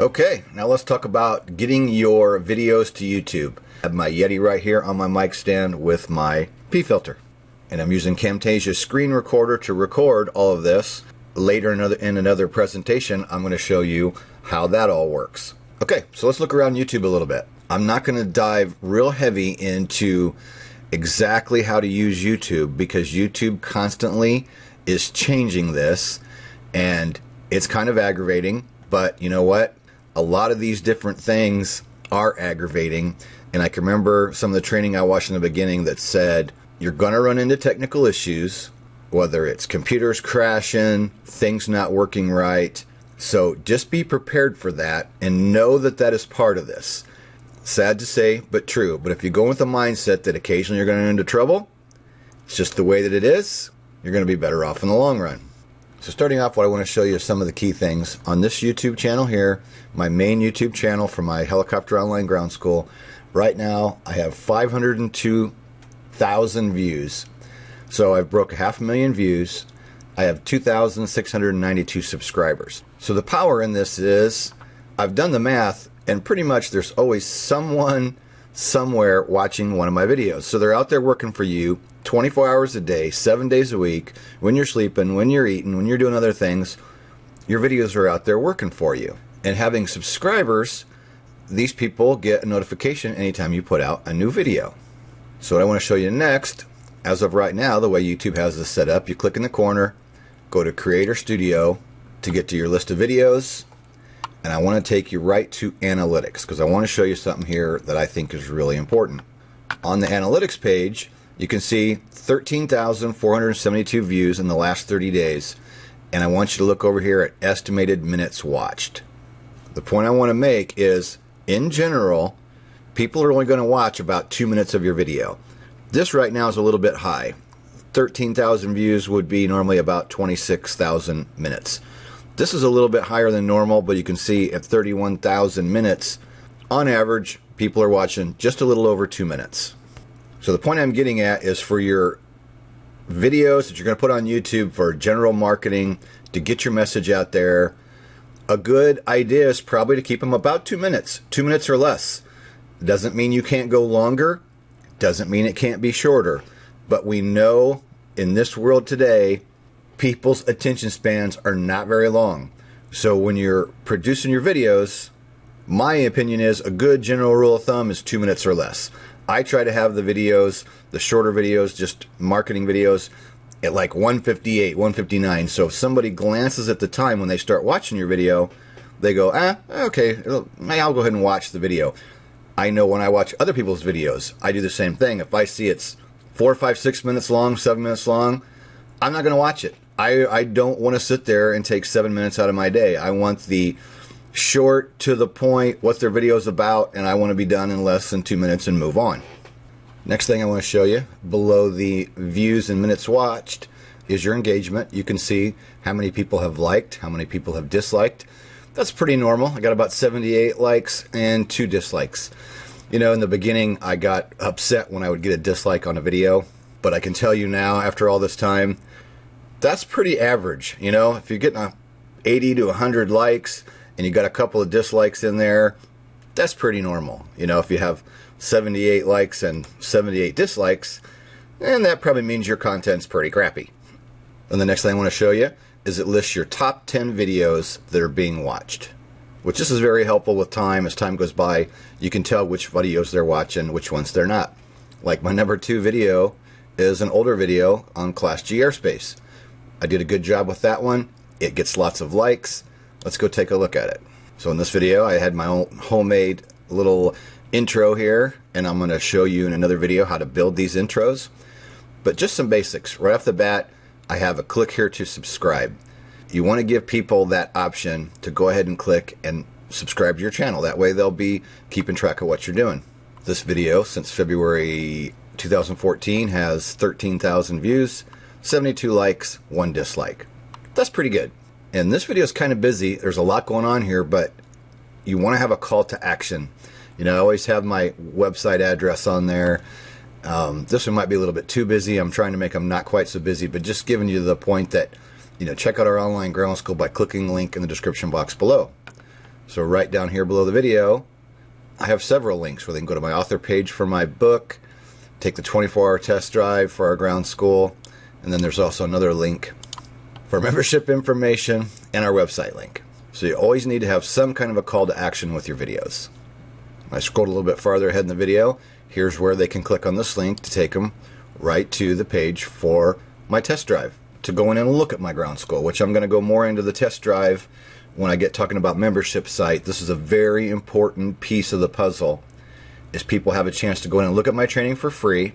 Okay, now let's talk about getting your videos to YouTube. I have my Yeti right here on my mic stand with my P filter. And I'm using Camtasia Screen Recorder to record all of this. Later in another presentation, I'm going to show you how that all works. Okay, so let's look around YouTube a little bit. I'm not going to dive real heavy into exactly how to use YouTube because YouTube constantly is changing this and it's kind of aggravating, but you know what? A lot of these different things are aggravating, and I can remember some of the training I watched in the beginning that said you're going to run into technical issues, whether it's computers crashing, things not working right. So just be prepared for that and know that that is part of this. Sad to say, but true. But if you go with the mindset that occasionally you're going to run into trouble, it's just the way that it is, you're going to be better off in the long run. So starting off, what I want to show you is some of the key things. On this YouTube channel here, my main YouTube channel for my Helicopter Online Ground School, right now I have 502,000 views. So I've broke 500,000 views. I have 2,692 subscribers. So the power in this is, I've done the math, and pretty much there's always someone somewhere watching one of my videos. So they're out there working for you 24 hours a day, 7 days a week, when you're sleeping, when you're eating, when you're doing other things. Your videos are out there working for you. And having subscribers, these people get a notification anytime you put out a new video. So what I want to show you next, as of right now, the way YouTube has this set up, you click in the corner, go to Creator Studio to get to your list of videos, and I want to take you right to Analytics because I want to show you something here that I think is really important. On the Analytics page, you can see 13,472 views in the last 30 days, and I want you to look over here at estimated minutes watched. The point I want to make is, in general, people are only going to watch about 2 minutes of your video. This right now is a little bit high. 13,000 views would be normally about 26,000 minutes. This is a little bit higher than normal, but you can see at 31,000 minutes, on average, people are watching just a little over 2 minutes. So the point I'm getting at is for your videos that you're going to put on YouTube for general marketing, to get your message out there, a good idea is probably to keep them about 2 minutes, 2 minutes or less. Doesn't mean you can't go longer, doesn't mean it can't be shorter, but we know in this world today, people's attention spans are not very long. So when you're producing your videos, my opinion is a good general rule of thumb is 2 minutes or less. I try to have the videos, the shorter videos, just marketing videos, at like 158, 159. So if somebody glances at the time when they start watching your video, they go, okay, I'll go ahead and watch the video. I know when I watch other people's videos, I do the same thing. If I see it's 4, 5, 6 minutes long, 7 minutes long, I'm not going to watch it. I don't want to sit there and take 7 minutes out of my day. I want the short, to the point, what their video is about, and I want to be done in less than 2 minutes and move on. Next thing I want to show you, below the views and minutes watched, is your engagement. You can see how many people have liked, how many people have disliked. That's pretty normal. I got about 78 likes and 2 dislikes. You know, in the beginning, I got upset when I would get a dislike on a video, but I can tell you now, after all this time, that's pretty average. You know, if you're getting 80 to 100 likes and you got a couple of dislikes in there, that's pretty normal. You know, if you have 78 likes and 78 dislikes, then that probably means your content's pretty crappy. And the next thing I want to show you is it lists your top 10 videos that are being watched, which this is very helpful with time. As time goes by, you can tell which videos they're watching, which ones they're not. Like my number 2 video is an older video on Class G airspace. I did a good job with that one. It gets lots of likes. Let's go take a look at it. So in this video, I had my own homemade little intro here, and I'm going to show you in another video how to build these intros. But just some basics. Right off the bat, I have a click here to subscribe. You want to give people that option to go ahead and click and subscribe to your channel. That way they'll be keeping track of what you're doing. This video, since February 2014, has 13,000 views, 72 likes, 1 dislike. That's pretty good. And this video is kind of busy. There's a lot going on here, but you want to have a call to action. You know, I always have my website address on there. This one might be a little bit too busy. I'm trying to make them not quite so busy, but just giving you the point that, you know, check out our online ground school by clicking the link in the description box below. So right down here below the video, I have several links where they can go to my author page for my book, take the 24-hour test drive for our ground school, and then there's also another link for membership information and our website link. So you always need to have some kind of a call to action with your videos. I scrolled a little bit farther ahead in the video. Here's where they can click on this link to take them right to the page for my test drive, to go in and look at my ground school, which I'm going to go more into the test drive when I get talking about membership site. This is a very important piece of the puzzle, is people have a chance to go in and look at my training for free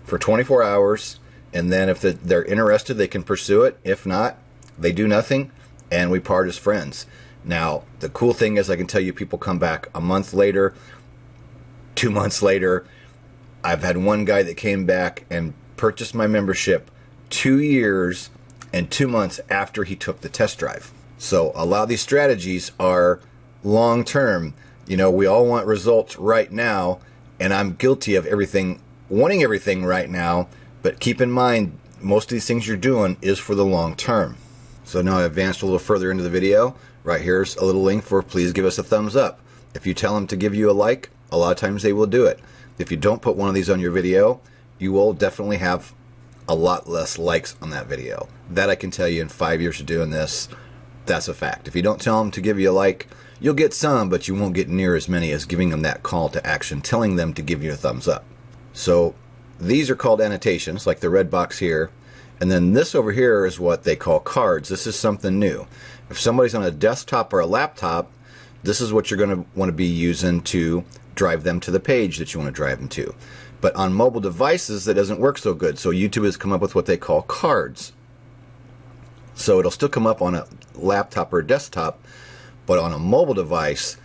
for 24 hours, and then if they're interested, they can pursue it. If not, they do nothing, and we part as friends. Now, the cool thing is I can tell you people come back a month later, 2 months later. I've had one guy that came back and purchased my membership 2 years and 2 months after he took the test drive. So a lot of these strategies are long term. You know, we all want results right now, and I'm guilty of wanting everything right now, but keep in mind, most of these things you're doing is for the long term. So now I advanced a little further into the video. Right here's a little link for please give us a thumbs up. If you tell them to give you a like, a lot of times they will do it. If you don't put one of these on your video, you will definitely have a lot less likes on that video. That I can tell you in 5 years of doing this, that's a fact. If you don't tell them to give you a like, you'll get some, but you won't get near as many as giving them that call to action, telling them to give you a thumbs up. So these are called annotations, like the red box here. And then this over here is what they call cards. This is something new. If somebody's on a desktop or a laptop, this is what you're going to want to be using to drive them to the page that you want to drive them to. But on mobile devices, that doesn't work so good. So YouTube has come up with what they call cards. So it'll still come up on a laptop or a desktop, but on a mobile device,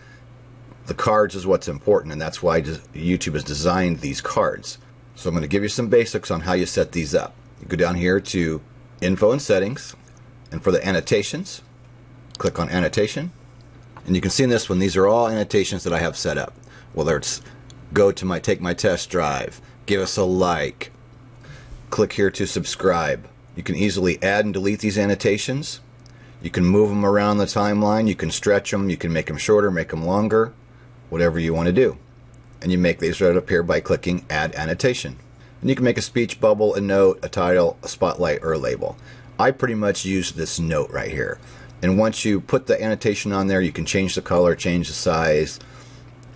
the cards is what's important, and that's why YouTube has designed these cards. So I'm going to give you some basics on how you set these up. You go down here to Info and Settings, and for the annotations, click on Annotation. And you can see in this one, these are all annotations that I have set up. Whether it's take my test drive, give us a like, click here to subscribe. You can easily add and delete these annotations. You can move them around the timeline. You can stretch them. You can make them shorter, make them longer, whatever you want to do. And you make these right up here by clicking Add Annotation. And you can make a speech bubble, a note, a title, a spotlight, or a label. I pretty much use this note right here. And once you put the annotation on there, you can change the color, change the size,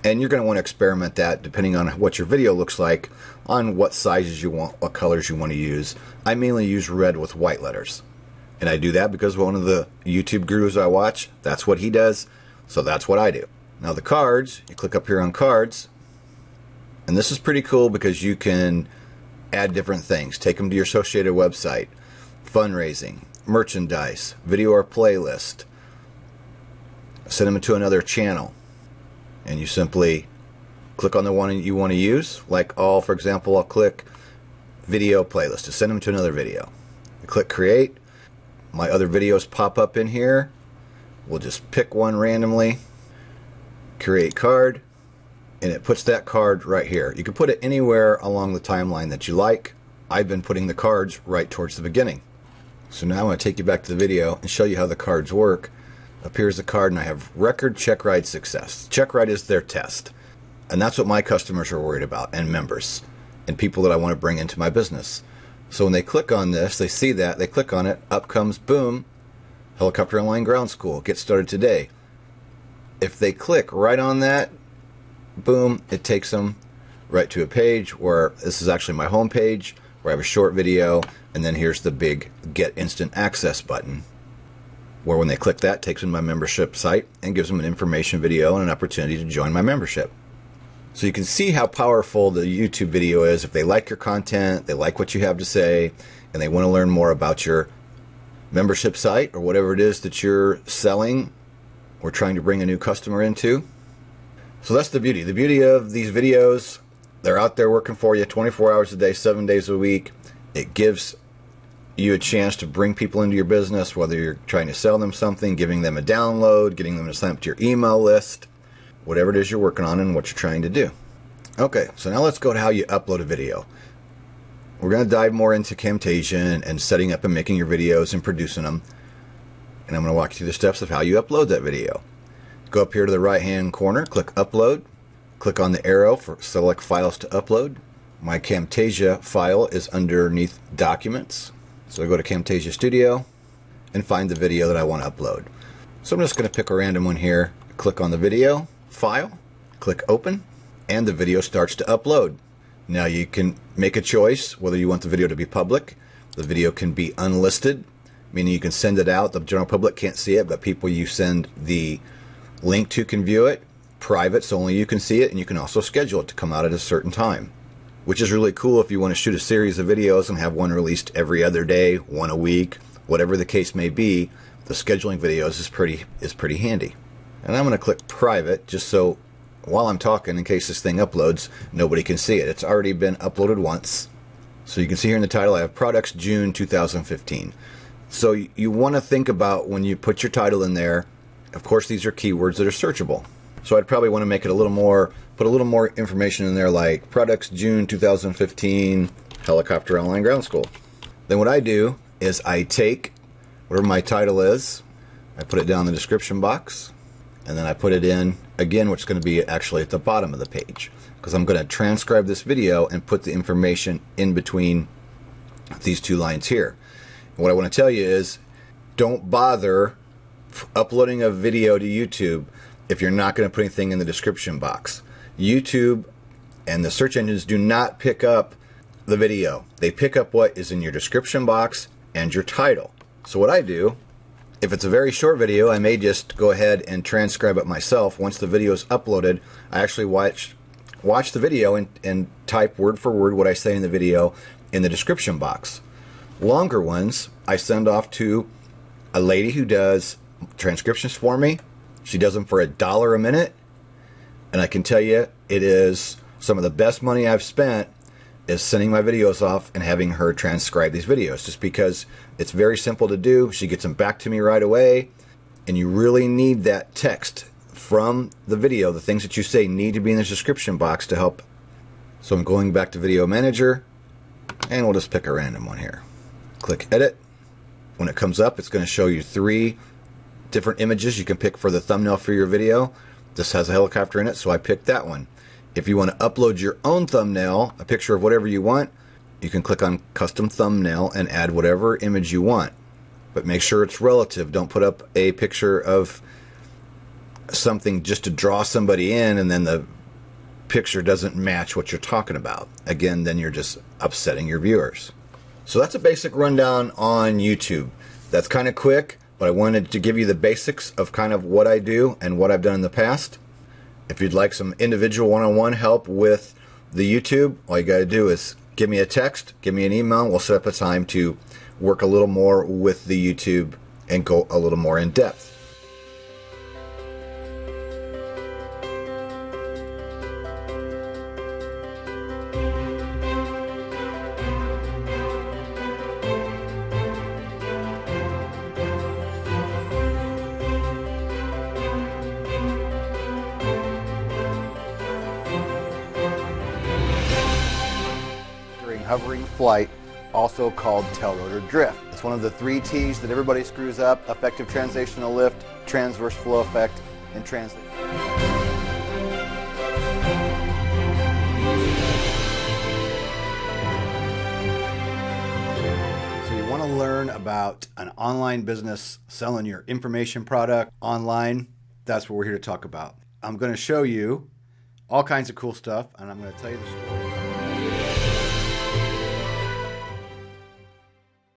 and you're going to want to experiment that depending on what your video looks like, on what sizes you want, what colors you want to use. I mainly use red with white letters. And I do that because one of the YouTube gurus I watch, that's what he does, so that's what I do. Now the cards, you click up here on cards, and this is pretty cool because you can add different things. Take them to your associated website, fundraising, merchandise, video or playlist, send them to another channel, and you simply click on the one you want to use. Like for example, I'll click video playlist to send them to another video. I click create. My other videos pop up in here. We'll just pick one randomly, create card, and it puts that card right here. You can put it anywhere along the timeline that you like. I've been putting the cards right towards the beginning. So now I want to take you back to the video and show you how the cards work. Up here's the card, and I have record, check ride, success. Check ride is their test. And that's what my customers are worried about, and members, and people that I want to bring into my business. So when they click on this, they see that, they click on it, up comes, boom, Helicopter Online Ground School, get started today. If they click right on that, boom, it takes them right to a page where this is actually my home page, where I have a short video, and then here's the big Get Instant Access button, where when they click that, it takes them to my membership site and gives them an information video and an opportunity to join my membership. So you can see how powerful the YouTube video is. If they like your content, they like what you have to say, and they want to learn more about your membership site or whatever it is that you're selling or trying to bring a new customer into. So that's the beauty. The beauty of these videos, they're out there working for you 24 hours a day, 7 days a week. It gives you a chance to bring people into your business, whether you're trying to sell them something, giving them a download, getting them to sign up to your email list, whatever it is you're working on and what you're trying to do. Okay, so now let's go to how you upload a video. We're going to dive more into Camtasia and setting up and making your videos and producing them. And I'm going to walk you through the steps of how you upload that video. Go up here to the right hand corner, click upload, click on the arrow for select files to upload. My Camtasia file is underneath documents. So I go to Camtasia Studio and find the video that I want to upload. So I'm just going to pick a random one here, click on the video file, click open, and the video starts to upload. Now you can make a choice whether you want the video to be public. The video can be unlisted, meaning you can send it out. The general public can't see it, but people you send the link to can view it. Private, so only you can see it, and you can also schedule it to come out at a certain time, which is really cool if you want to shoot a series of videos and have one released every other day, one a week, whatever the case may be. The scheduling videos is pretty handy. And I'm going to click private just so while I'm talking, in case this thing uploads, nobody can see it. It's already been uploaded once. So you can see here in the title I have Products June 2015. So you want to think about when you put your title in there, of course these are keywords that are searchable. So I'd probably want to make it a little more, put a little more information in there like Products June 2015 Helicopter Online Ground School. Then what I do is I take whatever my title is, I put it down in the description box, and then I put it in again, which is going to be actually at the bottom of the page, because I'm going to transcribe this video and put the information in between these two lines here. And what I want to tell you is don't bother uploading a video to YouTube if you're not going to put anything in the description box. YouTube and the search engines do not pick up the video. They pick up what is in your description box and your title. So what I do, if it's a very short video, I may just go ahead and transcribe it myself. Once the video is uploaded, I actually watch the video and type word for word what I say in the video in the description box. Longer ones, I send off to a lady who does transcriptions for me. She does them for $1 a minute, and I can tell you it is some of the best money I've spent is sending my videos off and having her transcribe these videos, just because it's very simple to do. She gets them back to me right away, and you really need that text from the video. The things that you say need to be in the description box to help. So I'm going back to Video Manager, and we'll just pick a random one here. Click Edit. When it comes up, it's going to show you 3 different images you can pick for the thumbnail for your video. This has a helicopter in it, so I picked that one. If you want to upload your own thumbnail, a picture of whatever you want, you can click on Custom Thumbnail and add whatever image you want. But make sure it's relative. Don't put up a picture of something just to draw somebody in and then the picture doesn't match what you're talking about. Again, then you're just upsetting your viewers. So that's a basic rundown on YouTube. That's kind of quick, but I wanted to give you the basics of kind of what I do and what I've done in the past. If you'd like some individual one-on-one help with the YouTube, all you got to do is give me a text, give me an email. We'll set up a time to work a little more with the YouTube and go a little more in depth. Hovering flight, also called tail rotor drift. It's one of the 3 T's that everybody screws up: effective translational lift, transverse flow effect, and translate. So you want to learn about an online business, selling your information product online. That's what we're here to talk about. I'm going to show you all kinds of cool stuff, and I'm going to tell you the story.